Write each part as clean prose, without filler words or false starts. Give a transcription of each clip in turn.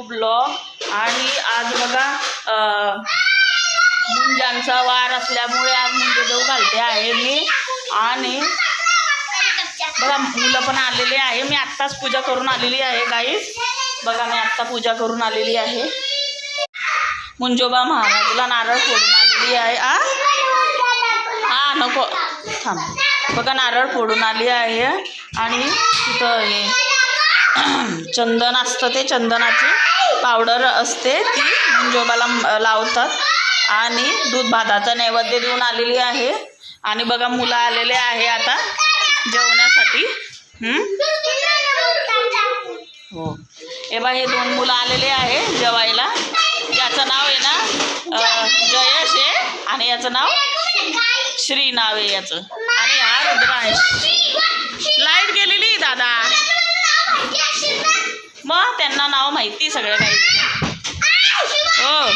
Blog. आणि आज बघा मुंजांचा वार असल्यामुळे आज मुंज जेव घालते आहे मी. आणि बघा मुलं पण आलेले आहे. मी आत्ताच पूजा करून आलेली आहे गाईस. बघा मी आत्ता पूजा करून आलेली आहे. मुंजोबा महाराजला नारळ फोडून आलेली आहे. नको थांब. बघा नारळ फोडून आली आहे. आणि तिथं हे चंदन असतं, ते चंदनाची पावडर असते ती मुंजोबाला लावतात. आणि दूध भाताचा नैवेद्य देऊन आलेली आहे. आणि बघा मुलं आलेले आहे आता जेवण्यासाठी. हो हे बघा हे 2 मुलं आलेले आहे जेवायला. याचं नाव आहे ना जयेश आहे आणि याचं नाव श्री नाव आहे याचं. आणि हा रुद्रांश. लाईट गेलेली दादा. मग त्यांना नाव माहिती सगळं काही. हो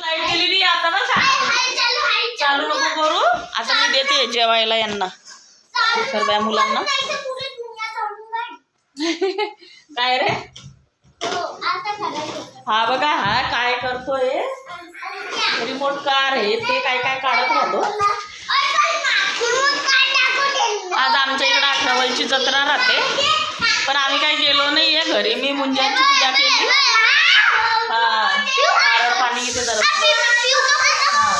लाईट गेलेली आता ना. चालू नको करू. आता मी देते जेवायला यांना सर्व मुलांना. काय रे हा बघा हा काय करतोय. रिमोट कार आहे ते काय काय काढत राहतो. आज आमच्या इकडे 11 जत्रा राहते पण आम्ही काही गेलो नाही आहे घरी. मी मुंजांची पूजा केली. नारळ पाणी इथे जरा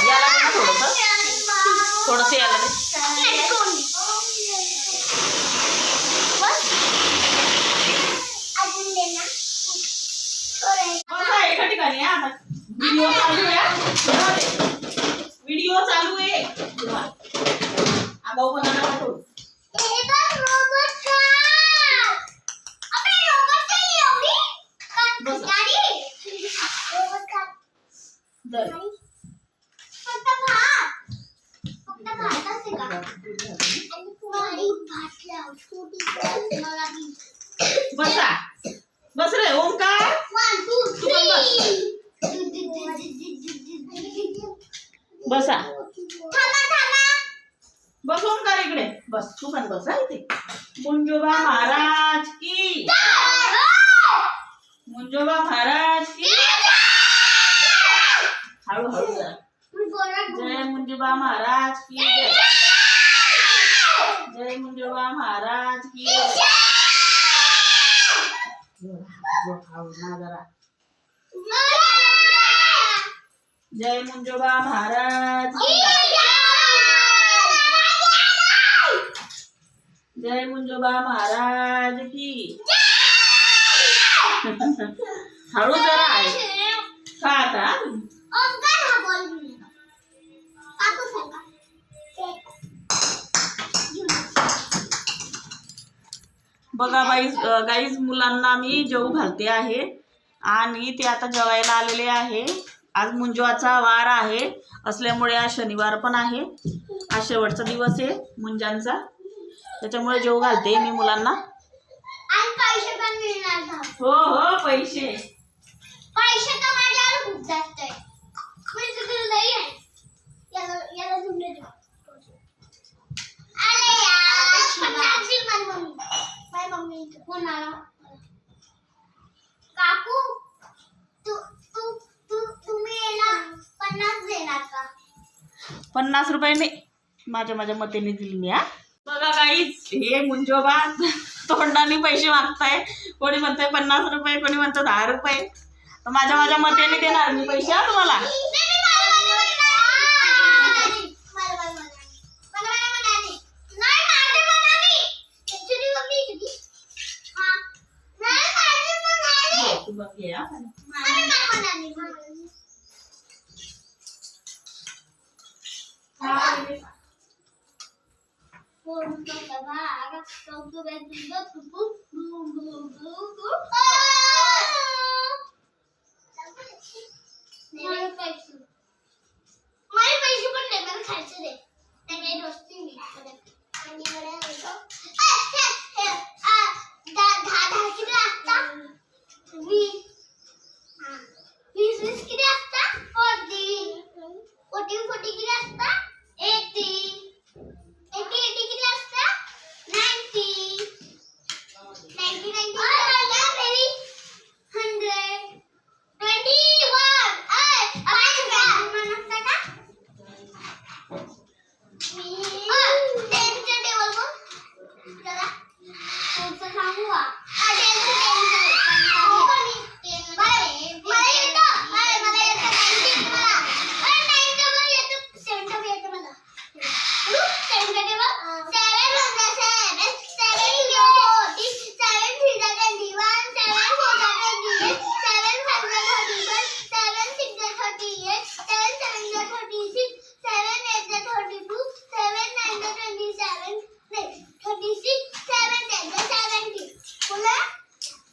याला दे ना थोडंसं याला दे. एका ठिकाणी व्हिडिओ चालू आहे. व्हिडिओ चालू आहे. आगाऊ पण बसा. बस रे ओंकार. बसा. बस ओंकार इकडे बस. तू पण बसा इथे. मुंजोबा महाराज की. मुंजोबा महाराज की. हळूहळू जरा. जय मुंजोबा महाराज की. जय मुंजोबा महाराज की. जरा जय मुंजोबा महाराज की. जय मुंजोबा महाराज की. हळू जरा आहे का आता. बघा गाईज मुलांना मी जेवू घालते आहे. आणि ते आता जेवायला आलेले आहे. आज मुंजवाचा वार आहे असल्यामुळे आज शनिवार पण आहे. आज शेवटचा दिवस आहे मुंजांचा. त्याच्यामुळे जेवू घालते मी मुलांना. हो हो पैसे तर माझ्यावर खूप जास्त आहे. काकू तुम्ही याला 50 देणार का. 50 रुपये नाही माझ्या मतेने दिली मी. बघा गाईच हे मुंजोबा तोंडाने पैसे मागताय. कोणी म्हणतंय 50 रुपये, कोणी म्हणतं 10 रुपये. तर माझ्या मतेने देणार मी पैसे तुम्हाला.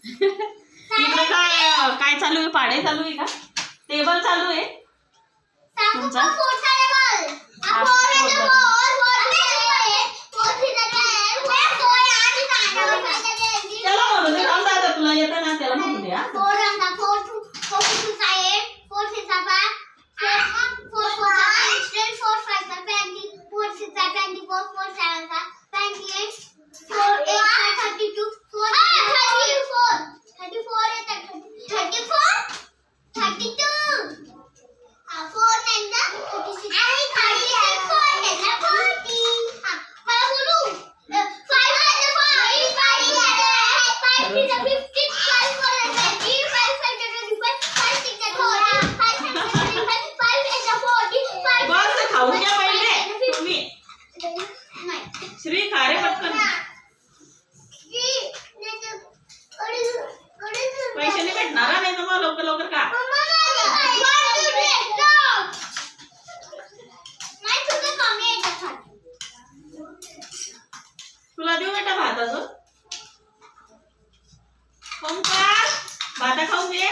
इकडे काय चालू आहे? पाढे चालू आहे का? टेबल चालू आहे तुमचा? त्याला म्हणू दे, थांब दादा, तुला येतं ना त्याला म्हणू दे. बस खाऊन घ्या पहिले तुम्ही. श्री खा रे पटकन. पैसे नाही भेटणार नाही तर मग लवकर लवकर खा. तुला देऊ बेटा भात अजून? ओंकार भाता खाऊन घे.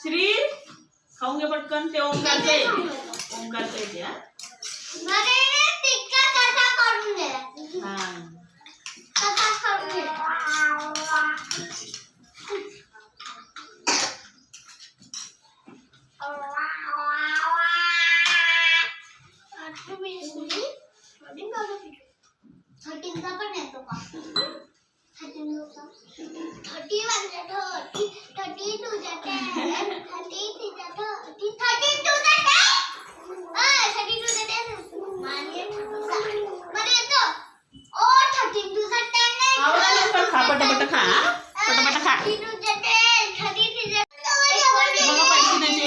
श्री खाऊन घे पटकन. ते ओंकारचं आहे, ओंकारचं आहे ते. हा खा पटापट खा. पटापट खा. बघा पैसे द्यायचे.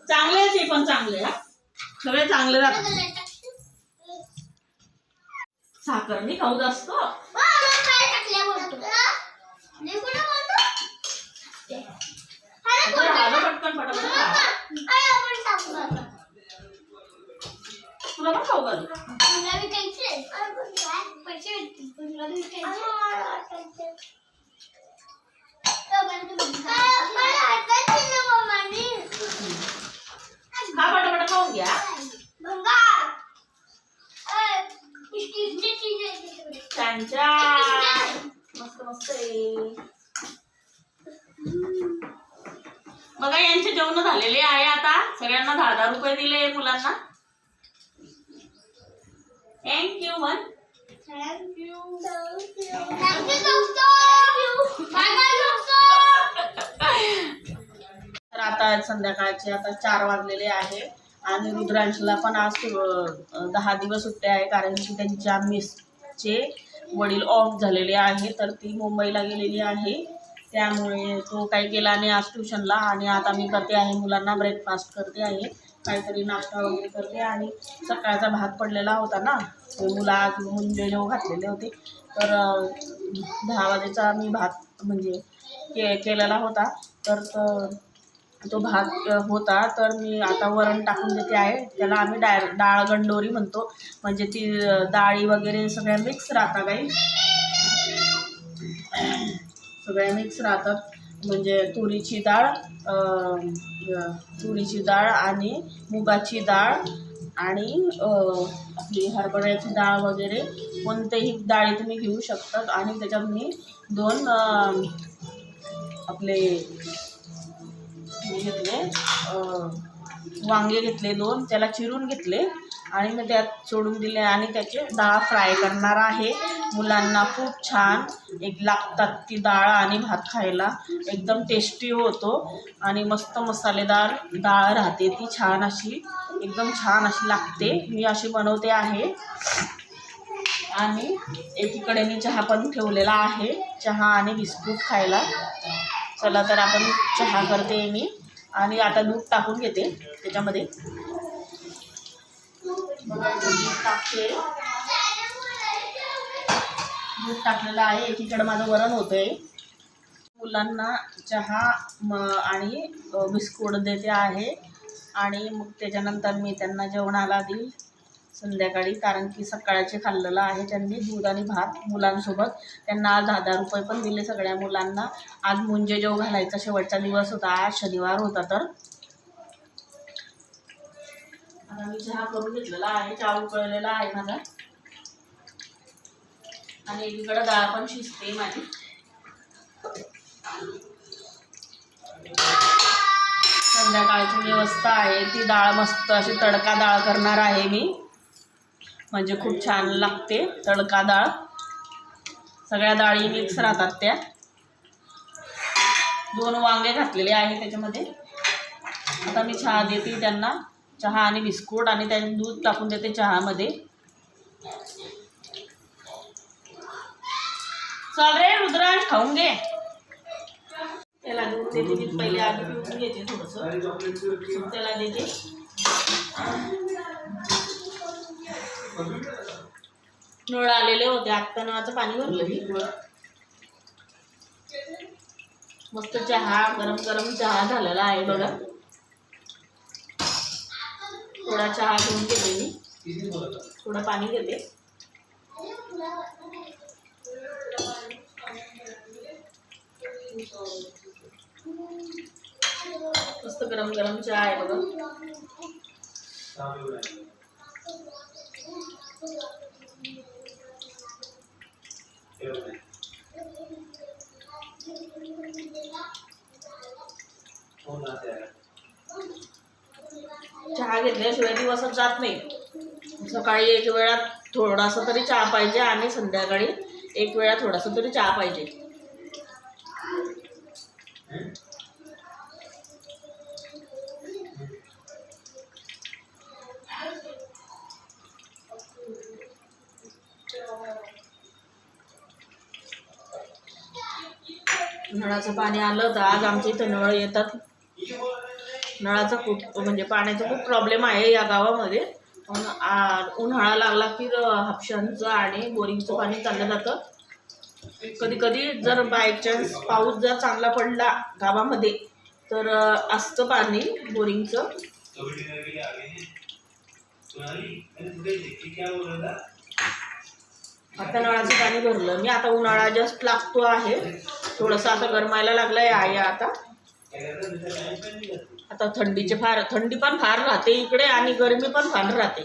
चांगले आहे ते पण चांगले. हा सगळे चांगले राहतात. साखर नाही खाऊ जास्त. पटकन पटापट खा. तुला पण खाऊ घालू. खा पटापट खाऊन घ्या. त्यांच्या मस्त मस्त आहे. बघा यांचे जेवण झालेले आहे. आता सगळ्यांना 10,000 रुपये दिले मुलांना. थँक्यू मन. तर आता संध्याकाळचे आता 4 वाजलेले आहे आणि रुद्रांशला पण आज 10 दिवस सुट्टे आहे कारण की त्यांच्या मिसचे वडील ऑफ झालेले आहे. तर ती मुंबईला गेलेली आहे त्यामुळे तो काही गेला नाही आज ट्युशनला. आणि आता मी करते आहे मुलांना ब्रेकफास्ट करते आहे, काहीतरी नाश्ता वगैरे करते. आणि सकाळचा भात पडलेला होता ना, मुलं आज मुंजे जेव घातलेले होते. तर 10 वाजेचा मी भात म्हणजे केलेला होता. तर तो भात होता. तर मी आता वरण टाकून देते आहे. त्याला आम्ही डाळ गंडोरी म्हणतो. म्हणजे ती डाळी वगैरे सगळ्या मिक्स राहतात. काही सगळ्या मिक्स राहतात. म्हणजे तुरीची डाळ आणि मुगाची डाळ आणि आपली हरभऱ्याची डाळ वगैरे कोणतेही डाळी तुम्ही घेऊ शकतात. आणि त्याच्यात मी 2 आपले घेतले वांगे घेतले 2, त्याला चिरून घेतले आणि मी त्यात सोडून दिले आणि त्याचे डाळ फ्राय करणार आहे. मुलांना खूप छान लागतात ती डाळ आणि भात खायला. एकदम टेस्टी होतो आणि मस्त मसालेदार डाळ राहते ती. छान अशी एकदम छान अशी लागते. मी अशी बनवते आहे. आणि एकीकडे मी चहा पण ठेवलेला आहे, चहा आणि बिस्कुट खायला. चला तर आपण चहा करते मी आणि आता दूध टाकून घेते त्याच्यामध्ये. बघा दूध टाकते, दूध टाकलेलं आहे. एकीकडे माझं वरण होतंय. मुलांना चहा आणि बिस्कुट देते आहे आणि मग त्याच्यानंतर मी त्यांना जेवणाला देईल संध्याकाळी, कारण की सकाळचे खाल्लेलं आहे त्यांनी दूध आणि भात मुलांसोबत. त्यांना आज 10,000 रुपये पण दिले सगळ्या मुलांना. आज मुंजे जेव घालायचा शेवटचा दिवस होता, आज शनिवार होता. तर आता मी चहा करून घेतलेला आहे, चहा उकळलेला आहे माझा आणि एकीकडे डाळ पण शिजते माझी. संध्याकाळची व्यवस्था आहे, ती डाळ मस्त अशी तडका डाळ करणार आहे मी, म्हणजे खूप छान लागते तडका डाळ. सगळ्या डाळी मिक्स राहतात त्या. 2 वांगे घातलेले आहे त्याच्यामध्ये. आता मी चहा देते त्यांना, चहा आणि बिस्कुट, आणि त्यात दूध टाकून देते चहामध्ये. चल रे रुद्रांश खाऊन घे. त्याला दूध देते मी पहिले, आधी पिऊन घेते थोडंसं, त्याला देते. नळ आलेले होते, आत्ता नळाचं पाणी भरलं मी. मस्त चहा, गरम गरम चहा झालेला आहे बघा. थोडा चहा घेऊन घेते मी, थोडं पाणी घेते. मस्त गरम गरम चहा आहे बघा. चहा घेतल्याशिवाय दिवसच जात नाही. सकाळी एक वेळा थोडासा तरी चहा पाहिजे आणि संध्याकाळी एक वेळा थोडासा तरी चहा पाहिजे. नळाचं पाणी आलं तर आज आमच्या इथं नळ येतात. नळाचा खूप म्हणजे पाण्याचा खूप प्रॉब्लेम आहे या गावामध्ये. उन्हाळा लागला की हापशांचं आणि बोरिंगचं पाणी चाललं जातं. कधी कधी जर बायचान्स पाऊस जर चांगला पडला गावामध्ये तर असतं पाणी बोरिंगचं. आता नळाचं पाणी भरलं मी. आता उन्हाळा जस्ट लागतो आहे, थोडंसं आता गरमायला लागलं आहे आता. आता थंडी पण फार राहते इकडे आणि गरमी पण फार राहते.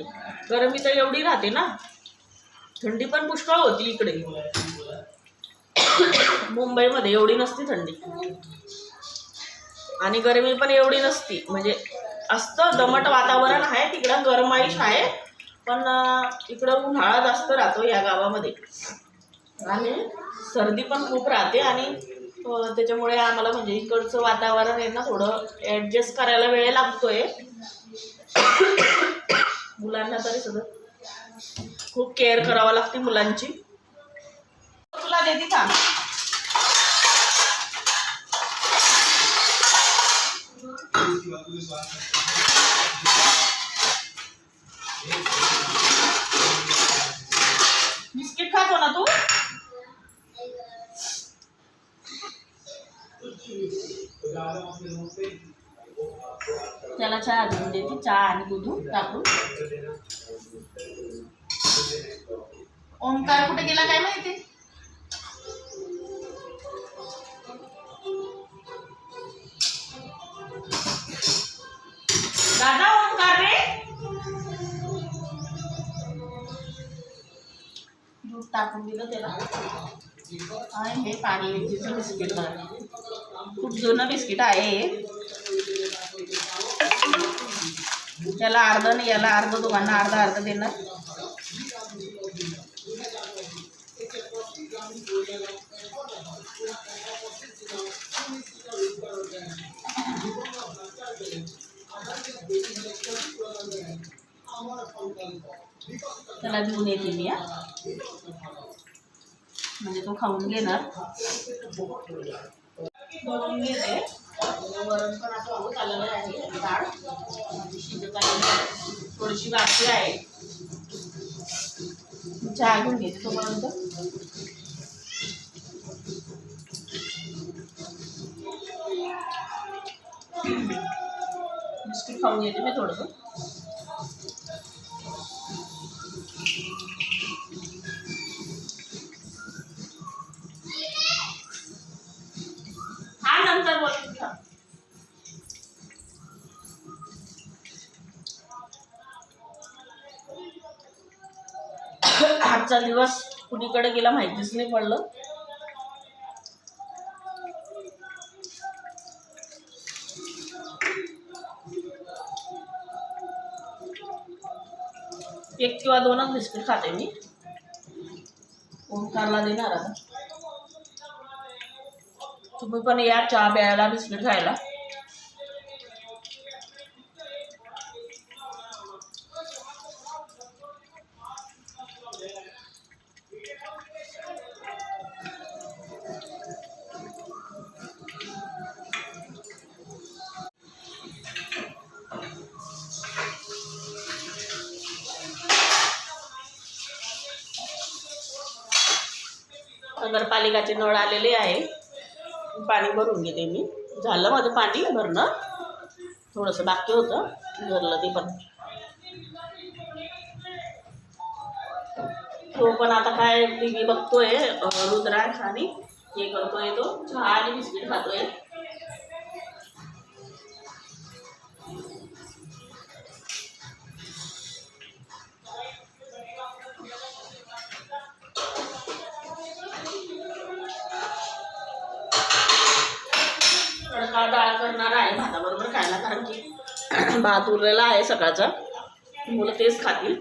गरमी तर एवढी राहते ना, थंडी पण पुष्कळ होती इकडे. मुंबईमध्ये एवढी नसती थंडी आणि गरमी पण एवढी नसती. म्हणजे असतं दमट वातावरण आहे तिकडं, गरमाईश आहे, पण इकडं उन्हाळा जास्त राहतो या गावामध्ये आणि सर्दी पण खूप राहते. आणि त्याच्यामुळे आम्हाला म्हणजे इकडचं वातावरण आहे ना थोडं ॲडजस्ट करायला वेळ लागतोय. मुलांना तरी सगळं खूप केअर करावं लागते मुलांची. तुला देते का? बिस्किट खातो ना तू? त्याला चहा देऊन देते, चहा आणि दूध टाकून. ओंकार कुठे गेला काय माहिती. दादा ओंकार रे. दूध टाकून दिलं त्याला. आणि हे पार्लेजीचं बिस्किट बघा, खूप जुनं बिस्किट आहे. त्याला अर्ध नाही, याला अर्ध, दोघांना अर्धा अर्ध देणार. त्याला देऊन येते मी, म्हणजे तो खाऊन घेणार. बनवून घेते. वरण पण आता होत आलेलं आहे. डाळ शिजत आहे, थोडीशी बाकी आहे. चहा घेऊन घेते तोपर्यंत. बिस्किट खाऊन घेते मी थोडंसं. हा नंतर बोलते. आजचा दिवस कुणीकडे गेला माहितीच नाही पडलं. एक किंवा दोनच बिस्किट खाते मी. ओंकारला देणार आता. तुम्ही पण या चहा प्यायला, बिस्किट खायला. नगरपालिकाचे नळ आलेले आहे. पाणी भरून घेते मी. झालं माझं पाणी भरणं. थोडंसं बाकी होतं, भरलं ते पण. तो पण आता काय टी व्ही बघतोय रुद्रांश, आणि हे करतोय तो चहा आणि बिस्किट खातोय. तडका डाळ करणार आहे भाताबरोबर खायला, कारण की भात उरलेला आहे सकाळचा. मुलं तेच खातील.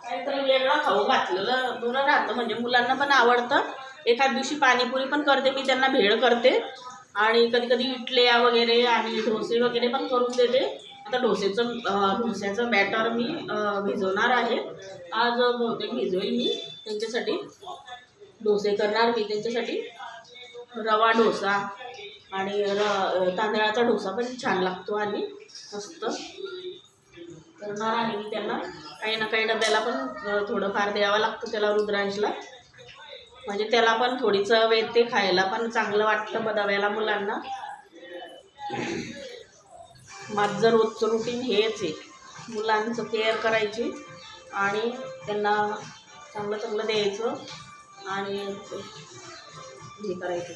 काहीतरी वेगळं खाऊ घातलेलं बरं राहतं, म्हणजे मुलांना पण आवडतं. एखाद दिवशी पाणीपुरी पण करते मी, त्यांना भेळ करते. आणि कधी कधी इडल्या वगैरे आणि डोसे वगैरे पण करून देते. आता डोस्याचं बॅटर मी भिजवणार आहे. आज बहुतेक भिजवेल मी त्यांच्यासाठी. डोसे करणार मी त्यांच्यासाठी. रवा डोसा आणि तांदळाचा डोसा पण छान लागतो आणि मस्त करणार आहे मी त्यांना. काही ना काही डब्याला पण थोडंफार द्यावं लागतं त्याला, रुद्रांशला. म्हणजे त्याला पण थोडी चव येते, खायला पण चांगलं वाटतं डब्याला मुलांना. माझं रोजचं रुटीन हेच आहे, मुलांचं केअर करायची आणि त्यांना चांगलं चांगलं द्यायचं आणि हे करायचं.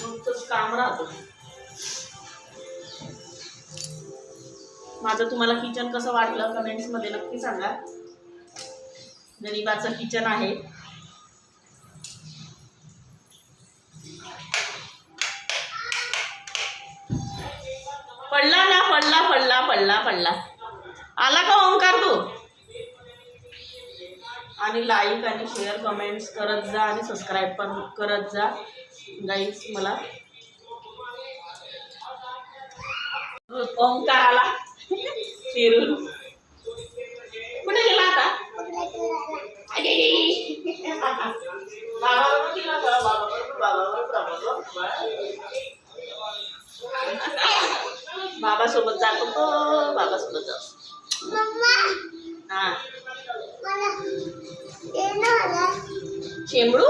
रोजचंच काम राहतं माझं. तुम्हाला किचन कसं वाटलं कमेंट्समध्ये नक्की सांगा. गरीबाचं किचन आहे. पडला ना, पडला पडला पडला पडला. आला का ओंकार तू? आणि लाईक आणि शेअर कमेंट्स करत जा आणि सबस्क्राईब पण करत जा गाईज. मला ओंकार आला फिरून. कुठे गेला आता? बाबा सोबत जातो तो, बाबा सोबत जातो. हा शेंबडू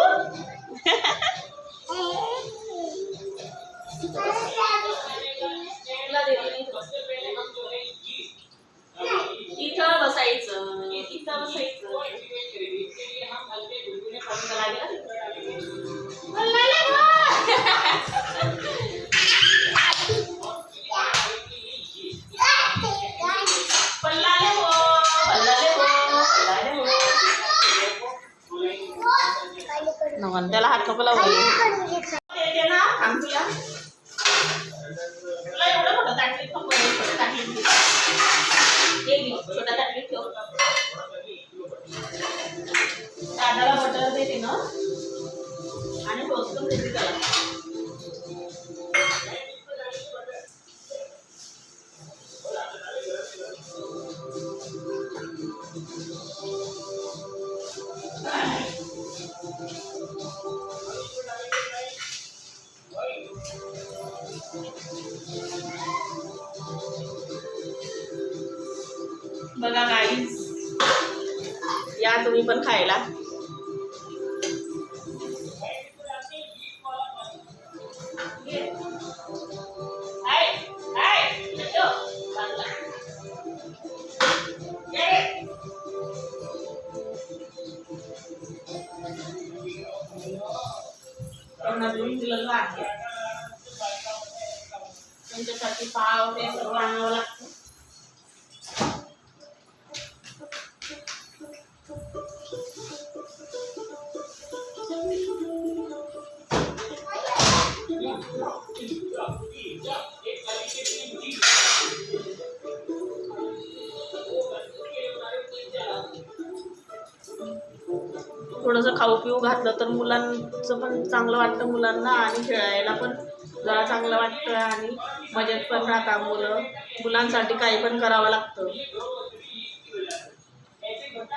इथं बसायचं, इथं बसायचं. त्याला हात नको लावू ना. थांब तुला एवढं मोठं ताटलीत नको, छोट्या ताटलीत छोट्या ताटलीत ठेव. दादाला बटर देते ना आणि टोस्ट पण देते त्याला. बघा गाईस, या तुम्ही पण खायला. त्यांच्यासाठी पाव ते सर्व आणावं लागतं. थोडंसं खाऊ पिऊ घातलं तर मुलांचं पण चांगलं वाटतं मुलांना, आणि खेळायला पण जरा चांगलं वाटतं, आणि मजेत पण राहतात मुलं. मुलांसाठी काही पण करावं लागतं.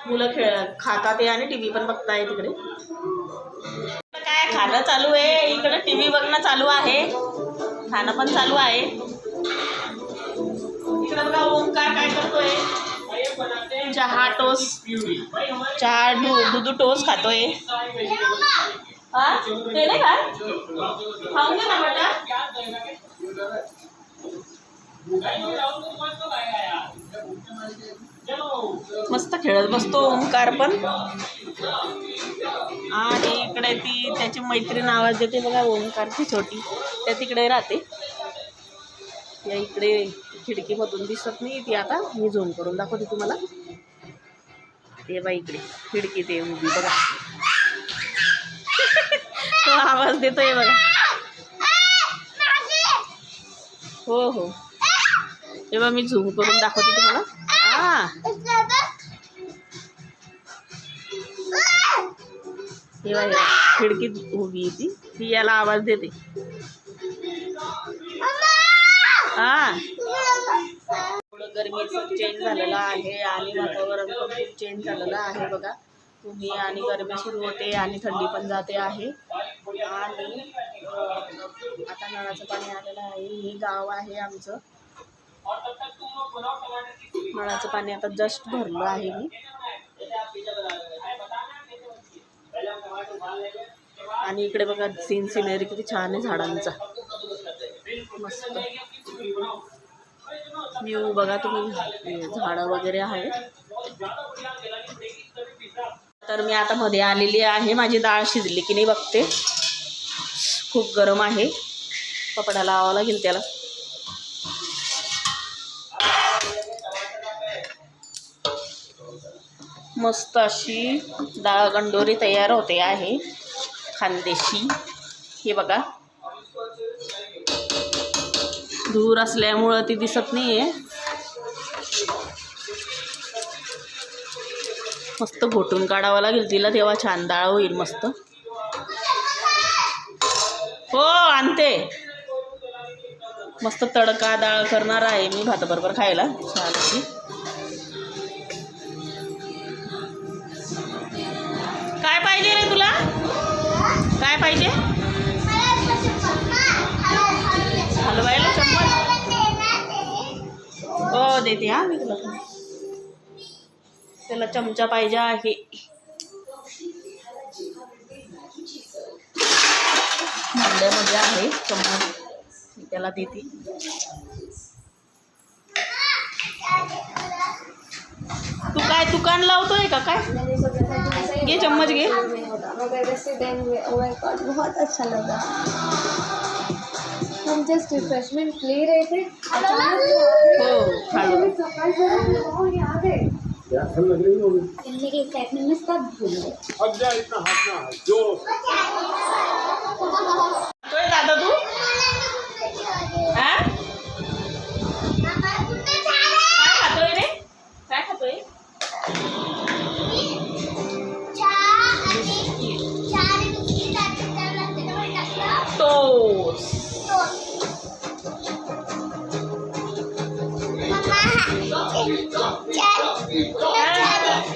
मुलं खातात आणि टीव्ही पण बघताय. तिकडे काय खाणं चालू आहे, इकडे टीव्ही बघणं चालू आहे, खाणं पण चालू आहे. इकडे बघा ओंकार काय करतोय, चहा टोस्ट, चहा दूध टोस्ट खातोय. हा ते नाही काय खाऊन घे ना बेटा. मस्त खेळत बसतो ओंकार पण. आणि इकडे ती त्याची मैत्रीण आवाज देते बघा, ओंकारची छोटी, त्या तिकडे राहते. या इकडे खिडकीमधून दिसत नाही ती. आता मी झूम करून दाखवते तुम्हाला. ते बा इकडे खिडकी ते उभी बघा. तो आवाज देतोय बघा. हो हो, तेव्हा मी झूम करून दाखवते तुम्हाला. तेव्हा खिडकीत उभी ती याला आवाज देते. थोडं गरमीचं चेंज झालेलं आहे आणि वातावरण पण खूप चेंज झालेलं आहे बघा तुम्ही. आणि गरमी सुरू होते आणि थंडी पण जाते आहे. आणि आता नळाचं पाणी आलेलं आहे. हे गाव आहे आमचं. नळाचं पाणी आता जस्ट भरलं आहे मी. आणि इकडे बघा सिनरी किती छान आहे झाडांचा, मस्त व्ह्यू बघा तुम्ही. झाडं वगैरे आहे. तर मी आता मध्ये आलेली आहे. माझी डाळ शिजली की नाही बघते. खूप गरम आहे, कपडा लावावा लागेल त्याला. मस्त अशी डाळ गंडोरी तयार होते आहे, खानदेशी. हे बघा दूर असल्यामुळं ती दिसत नाही आहे. मस्त घोटून काढावं लागेल तिला, तेव्हा छान डाळ होईल मस्त. हो आणते. मस्त तडका डाळ करणार आहे मी भाताबरोबर खायला छान अशी. काय पाहिजे रे तुला, काय पाहिजे? हलवायला चम्मच? हो देते. हा मी तुला, त्याला चमचा पाहिजे आहे. भांड्यामध्ये आहे चम्मच, त्याला देते. तू काय दुकान लावतोय का काय? घे चम्मच घे. बहुत अच्छा लगा. हम जस्ट रिफ्रेशमेंट ले रहे थे, दादा तू काय खातोय रे, काय खातोय?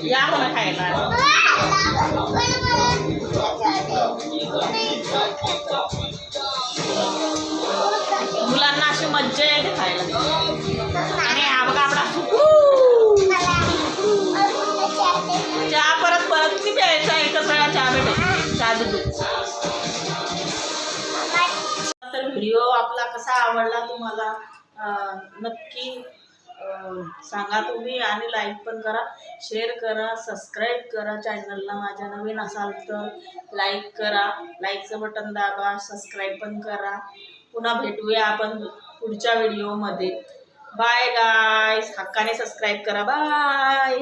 या मला खायला. कसा आवडला तुम्हाला नक्की सांगा तुम्ही, आणि लाईक पण करा, शेअर करा, सबस्क्राईब करा चॅनलला. माझ्या नवीन असाल तर लाईक करा, लाईकचं बटन दाबा, सबस्क्राईब पण करा. पुन्हा भेटूया आपण पुढच्या व्हिडिओमध्ये. बाय गाईज, हक्काने सबस्क्राईब करा. बाय.